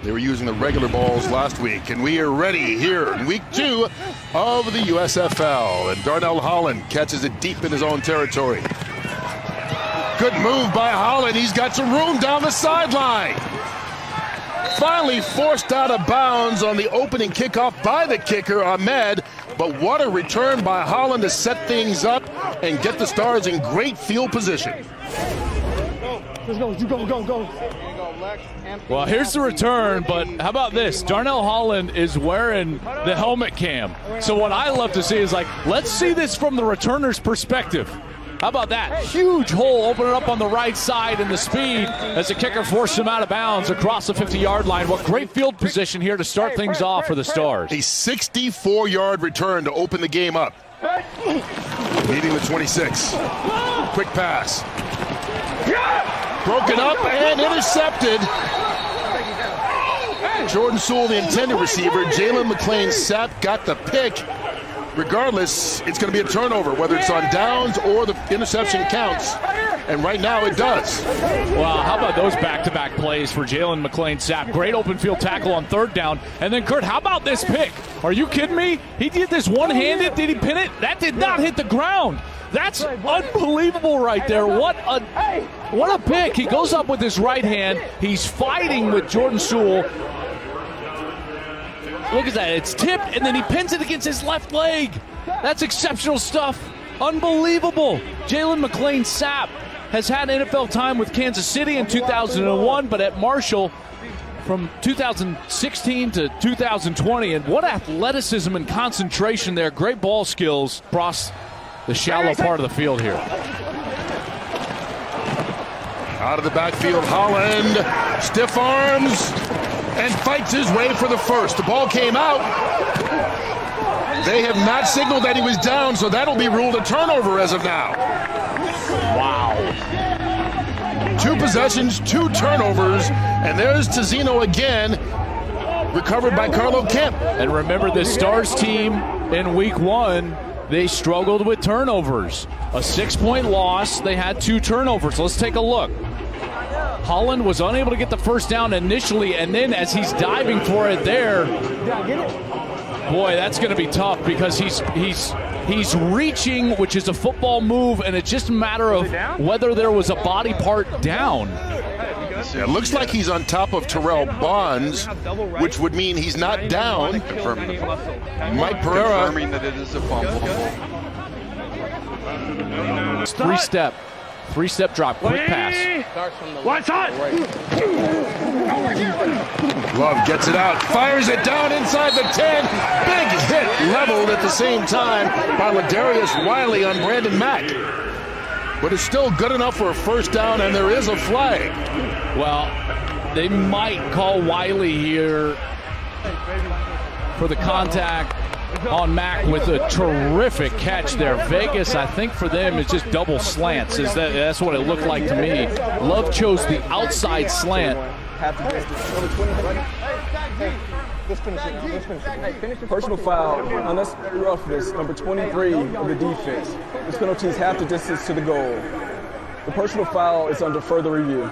They were using the regular balls last week, and we are ready here in week 2 of the USFL. And Darnell Holland catches it deep in his own territory. Good move by Holland. He's got some room down the sideline. Finally forced out of bounds on the opening kickoff by the kicker, Ahmed. But what a return by Holland to set things up and get the Stars in great field position. Let's go. Well, here's the return, but how about this? Darnell Holland is wearing the helmet cam. So what I love to see is, like, let's see this from the returner's perspective. How about that? Huge hole opening up on the right side, and the speed as the kicker forced him out of bounds across the 50-yard line. What great field position here to start things off for the Stars. A 64-yard return to open the game up. Leading the 26. Quick pass. Broken up and intercepted. Jordan Sewell, the intended receiver. Jalen McClain-Sapp got the pick. Regardless, it's going to be a turnover, whether it's on downs or the interception counts. And right now it does. Well, how about those back-to-back plays for Jalen McClain-Sapp? Great open field tackle on third down. And then, Kurt, how about this pick? Are you kidding me? He did this one-handed. Did he pin it? That did not hit the ground. That's unbelievable right there. What a pick. He goes up with his right hand. He's fighting with Jordan Sewell. Look at that. It's tipped, and then he pins it against his left leg. That's exceptional stuff. Unbelievable. Jalen McClain-Sapp has had NFL time with Kansas City in 2001, but at Marshall from 2016 to 2020. And what athleticism and concentration there. Great ball skills across the shallow part of the field here. Out of the backfield, Holland, stiff arms, and fights his way for the first. The ball came out. They have not signaled that he was down, so that'll be ruled a turnover as of now. Wow. 2 possessions, 2 turnovers, and there's Tizino again, recovered by Carlo Kemp. And remember, the Stars team in week 1, they struggled with turnovers. A 6-point loss, they had 2 turnovers. Let's take a look. Holland was unable to get the first down initially, and then as he's diving for it there, boy, that's going to be tough because he's reaching, which is a football move, and it's just a matter of whether there was a body part down. Yeah, it looks like he's on top of Terrell Bonds, which would mean he's not down. Mike Pereira. Confirming that it is a fumble. 3-step drop, quick pass. Love gets it out, fires it down inside the 10. Big hit leveled at the same time by Ladarius Wiley on Brandon Mack. But it's still good enough for a first down, and there is a flag. Well, they might call Wiley here for the contact on Mack with a terrific catch there. Vegas, I think for them, is just double slants. That's what it looked like to me. Love chose the outside slant. Personal foul on this roughness, number 23 of the defense. This penalty is half the distance to the goal. The personal foul is under further review.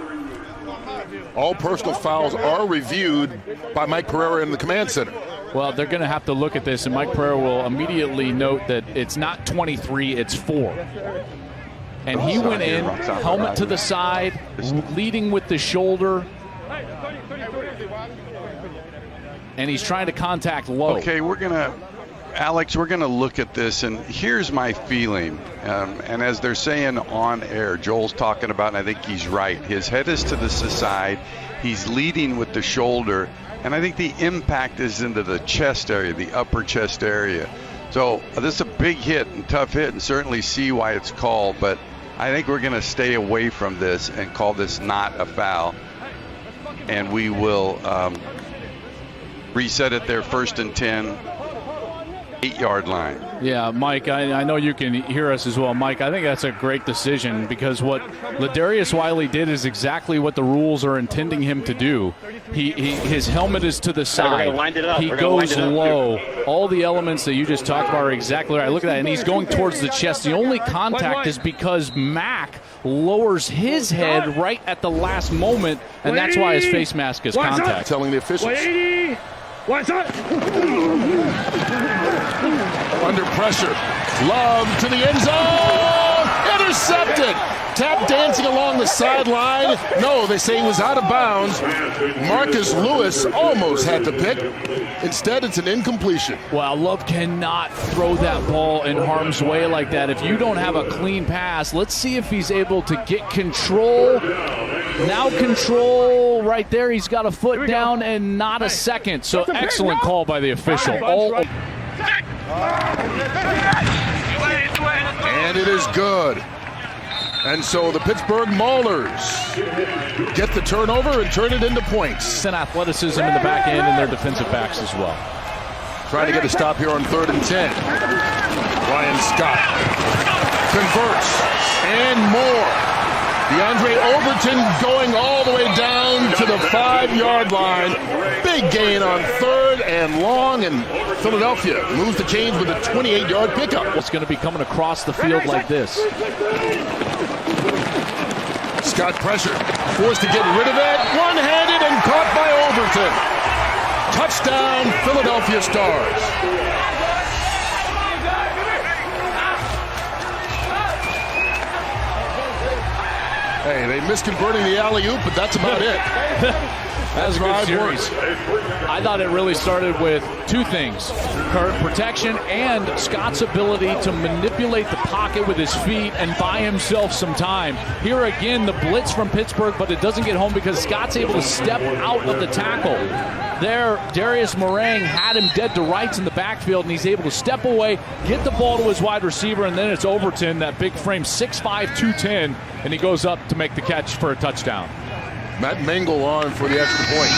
All personal fouls are reviewed by Mike Pereira in the command center. Well, they're going to have to look at this, and Mike Pereira will immediately note that it's not 23, it's 4. And he went in, helmet to the side, leading with the shoulder. And he's trying to contact low. Okay, Alex, we're going to look at this, and here's my feeling. And as they're saying on air, Joel's talking about, and I think he's right, his head is to the side. He's leading with the shoulder, and I think the impact is into the chest area, the upper chest area. So this is a big hit and tough hit, and certainly see why it's called, but I think we're going to stay away from this and call this not a foul. And we will reset it there, 1st and 10. 8-yard line. Yeah, Mike, I know you can hear us as well. Mike, I think that's a great decision because what Ladarius Wiley did is exactly what the rules are intending him to do. His helmet is to the side. He goes low. All the elements that you just talked about are exactly right. Look at that, and he's going towards the chest. The only contact is because Mack lowers his head right at the last moment, and that's why his face mask is contact. Telling the officials. What's up? Under pressure. Love to the end zone. Intercepted. Tap dancing along the sideline. No, they say he was out of bounds. Marcus Lewis almost had the pick. Instead, it's an incompletion. Well, Love cannot throw that ball in harm's way like that. If you don't have a clean pass, let's see if he's able to get control. Now control right there. He's got a foot down and not a second. So excellent call by the official. And it is good. And so the Pittsburgh Maulers get the turnover and turn it into points. And athleticism in the back end and their defensive backs as well. Trying to get a stop here on 3rd and 10. Bryan Scott converts and more. DeAndre Overton going all the way down to the 5-yard line. Big gain on 3rd and long, and Philadelphia moves the chains with a 28-yard pickup. It's going to be coming across the field like this. Scott pressure, forced to get rid of it. One-handed and caught by Overton. Touchdown, Philadelphia Stars. Hey, they missed converting the alley-oop, but that's about it. That was a good series. I thought it really started with two things: protection and Scott's ability to manipulate the pocket with his feet and buy himself some time. Here again, the blitz from Pittsburgh, but it doesn't get home because Scott's able to step out of the tackle. There, Darius Murang had him dead to rights in the backfield, and he's able to step away, get the ball to his wide receiver, and then it's Overton, that big frame, 6'5", 210, and he goes up to make the catch for a touchdown. Matt Mengel on for the extra point.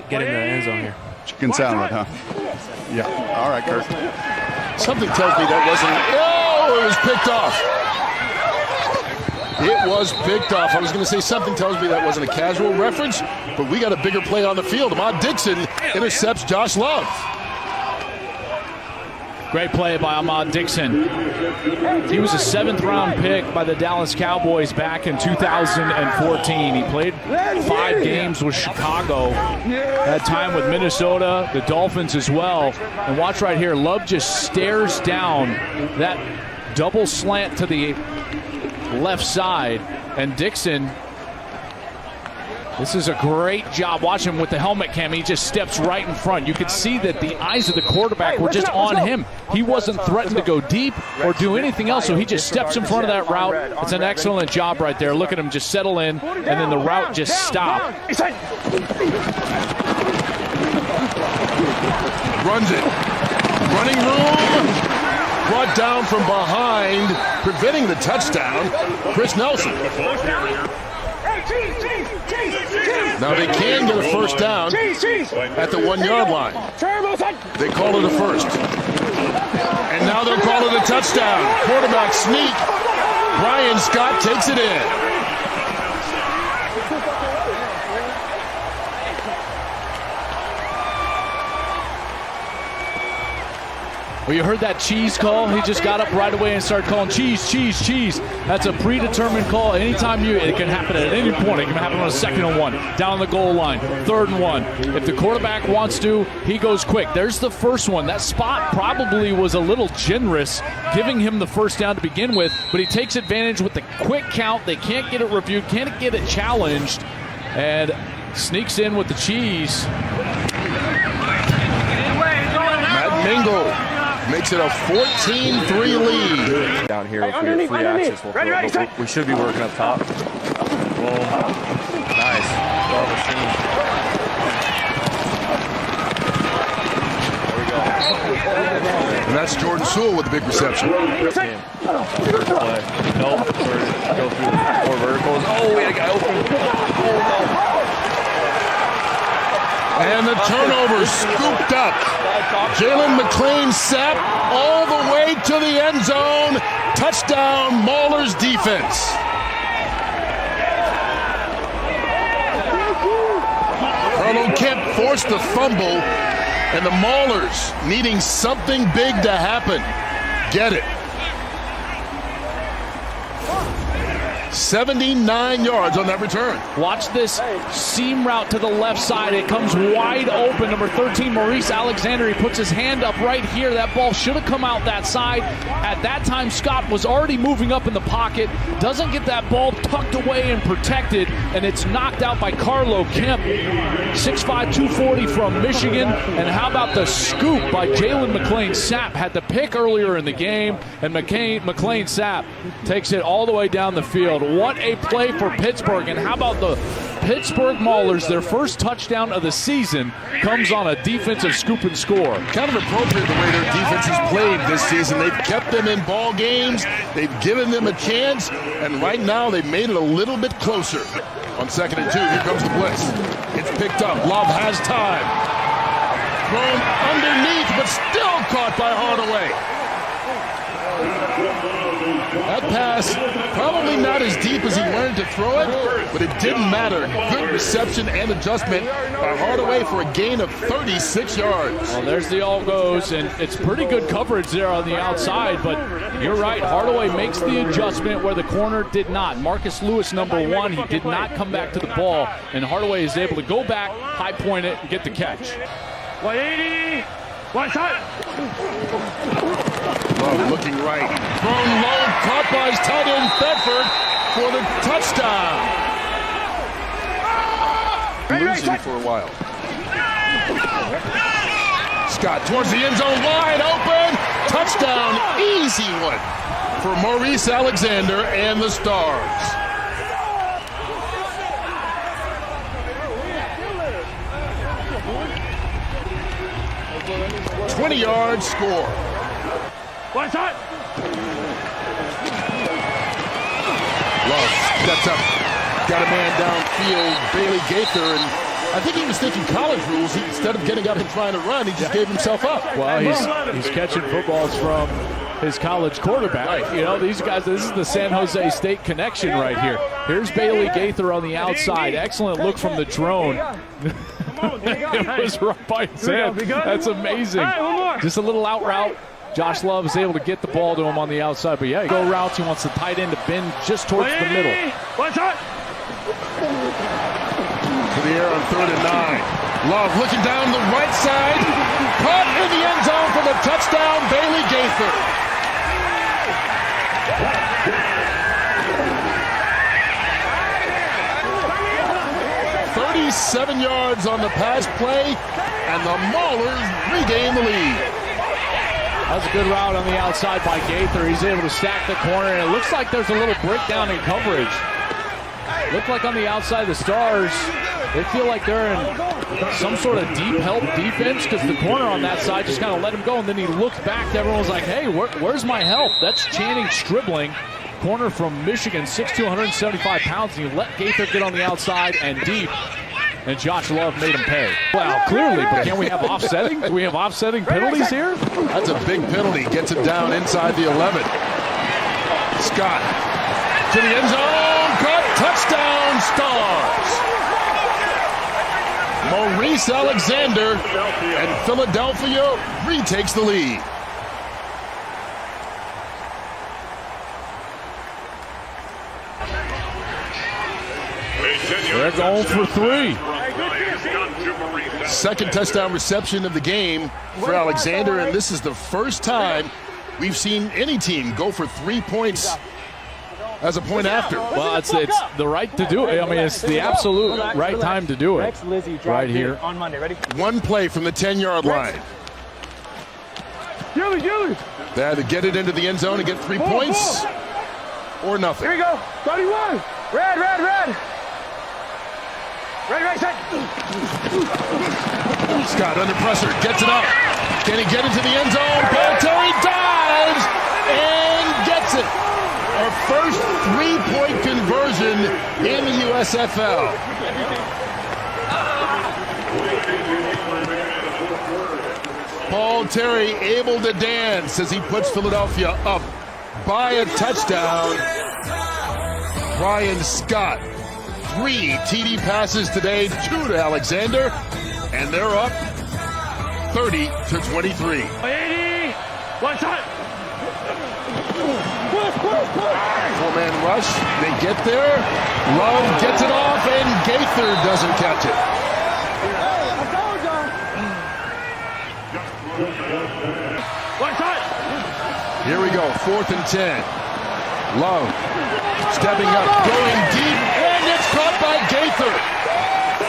Get in the end zone here. Chicken salad, huh? Yeah. All right, Kirk. Something tells me that wasn't. Oh, it was picked off. It was picked off. I was going to say something tells me that wasn't a casual reference, but we got a bigger play on the field. Ahmad Dixon intercepts Josh Love. Great play by Ahmad Dixon. He was a 7th-round pick by the Dallas Cowboys back in 2014. He played 5 games with Chicago, had time with Minnesota, the Dolphins as well. And watch right here, Love just stares down that double slant to the left side, and Dixon, this is a great job. Watch him with the helmet cam. He just steps right in front. You could see that the eyes of the quarterback were just on him. He wasn't threatened to go deep or do anything else, so he just steps in front of that route. It's an excellent job right there. Look at him just settle in, and then the route just stop. Runs it. Running room. Brought down from behind, preventing the touchdown, Chris Nelson. Now they can get a first down at the 1-yard line. They call it a first. And now they'll call it a touchdown. Quarterback sneak. Bryan Scott takes it in. Well, you heard that cheese call? He just got up right away and started calling cheese, cheese, cheese. That's a predetermined call. Anytime it can happen at any point. It can happen on a 2nd and 1, down the goal line, 3rd and 1. If the quarterback wants to, he goes quick. There's the first one. That spot probably was a little generous, giving him the first down to begin with, but he takes advantage with the quick count. They can't get it reviewed, can't get it challenged, and sneaks in with the cheese. Matt Mengel makes it a 14-3 lead. Down here, if we get free access, we should be working up top. Boom. Nice. Well machine. There we go. And that's Jordan Sewell with the big reception. Good play. Nope. Go through 4 verticals. Oh, we had a guy open. Oh, no. And the turnover scooped up. Jalen McClain-Sapp all the way to the end zone. Touchdown, Maulers defense. Carlo Kemp forced the fumble, and the Maulers needing something big to happen. Get it. 79 yards on that return. Watch this seam route to the left side. It comes wide open. Number 13, Maurice Alexander. He puts his hand up right here. That ball should have come out that side. At that time, Scott was already moving up in the pocket. Doesn't get that ball tucked away and protected, and it's knocked out by Carlo Kemp. 6'5", 240 from Michigan. And how about the scoop by Jalen McClain-Sapp? Had the pick earlier in the game, and McClain-Sapp takes it all the way down the field. What a play for Pittsburgh. And how about the Pittsburgh Maulers? Their first touchdown of the season comes on a defensive scoop and score. Kind of appropriate the way their defense has played this season. They've kept them in ball games. They've given them a chance. And right now they've made it a little bit closer. On 2nd and 2, here comes the blitz. It's picked up. Love has time. Thrown underneath, but still caught by Hardaway. That pass, probably not as deep as he wanted to throw it, but it didn't matter. Good reception and adjustment by Hardaway for a gain of 36 yards. Well, there's the all goes, and it's pretty good coverage there on the outside, but you're right. Hardaway makes the adjustment where the corner did not. Marcus Lewis, number 1, he did not come back to the ball, and Hardaway is able to go back, high point it, and get the catch. 180, one shot. Love looking right. Thrown low, caught by his tight end Thetford for the touchdown. Losing for a while. Scott towards the end zone, wide open. Touchdown, easy one for Maurice Alexander and the Stars. $20-yard score. One shot. Love steps up, got a man downfield, Bailey Gaither, and I think he was thinking college rules. Instead of getting up and trying to run, he just gave himself up. Well, he's catching footballs from his college quarterback. Right. You know, these guys, this is the San Jose State connection right here. Here's Bailey Gaither on the outside. Excellent look from the drone. It was right by his head. That's amazing. Just a little out route. Josh Love is able to get the ball to him on the outside. But yeah, go routes. He wants the tight end to bend just towards the middle. One shot. To the air on 3rd and 9. Love looking down the right side. Caught in the end zone for the touchdown, Bailey Gaither. .37 yards on the pass play, and the Maulers regain the lead. That was a good route on the outside by Gaither. He's able to stack the corner, and it looks like there's a little breakdown in coverage. Looked like on the outside, the Stars, they feel like they're in some sort of deep help defense because the corner on that side just kind of let him go, and then he looked back. Everyone's like, hey, where's my help? That's Channing Stribling, corner from Michigan, 6'2", 175 pounds, and he let Gaither get on the outside and deep. And Josh Love made him pay. Well, clearly, but can we have offsetting? Do we have offsetting penalties here? That's a big penalty. Gets it down inside the 11. Scott to the end zone. Caught. Touchdown, Stars. Maurice Alexander, and Philadelphia retakes the lead. They're going for 3. Second touchdown reception of the game for Alexander, and this is the first time we've seen any team go for 3 points as a point after. Well, it's the right to do it. I mean, it's the absolute right time to do it right here. On Monday, ready? One play from the 10-yard line. They had to get it into the end zone and get 3 points or nothing. Here we go. 31. Red. Right side. Scott under pressure, gets it up. Can he get into the end zone? Terry dives and gets it. Our first 3-point conversion in the USFL. Paul Terry able to dance as he puts Philadelphia up by a touchdown. Bryan Scott, 3 TD passes today, 2 to Alexander, and they're up 30-23. 80, one shot. 4-man rush, they get there. Love gets it off, and Gaither doesn't catch it. One shot. Here we go, 4th and 10. Love stepping up, going deep, and it's caught by Gaither.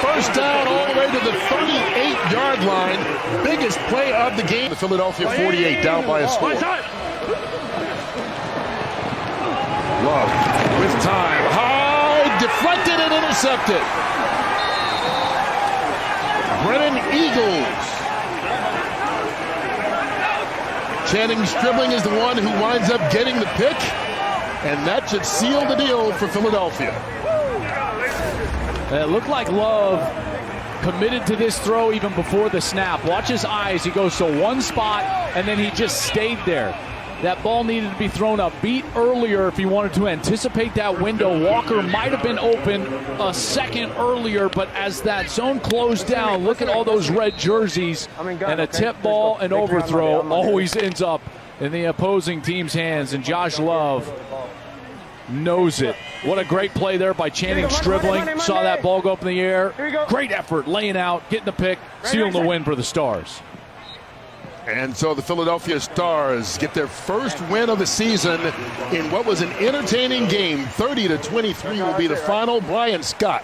First down all the way to the 38-yard line. Biggest play of the game. The Philadelphia 48 down by a score. One shot. Love with time. High, deflected and intercepted. Brennan Eagles. Channing Stribling is the one who winds up getting the pick, and that should seal the deal for Philadelphia. It looked like Love committed to this throw even before the snap. Watch his eyes. He goes to one spot, and then he just stayed there. That ball needed to be thrown a beat earlier if he wanted to anticipate that window. Walker might have been open a second earlier, but as that zone closed down, look at all those red jerseys, and a tip ball and overthrow always ends up in the opposing team's hands, and Josh Love knows it. What a great play there by Channing Stribling. Saw that ball go up in the air. Great effort, laying out, getting the pick, sealing the win for the Stars. And so the Philadelphia Stars get their first win of the season in what was an entertaining game. 30-23 will be the final. Bryan Scott,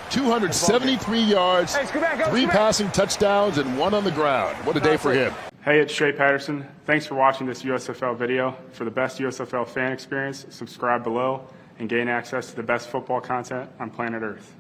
273 yards, 3 passing touchdowns, and 1 on the ground. What a day for him. Hey, it's Trey Patterson. Thanks for watching this USFL video. For the best USFL fan experience, subscribe below and gain access to the best football content on planet Earth.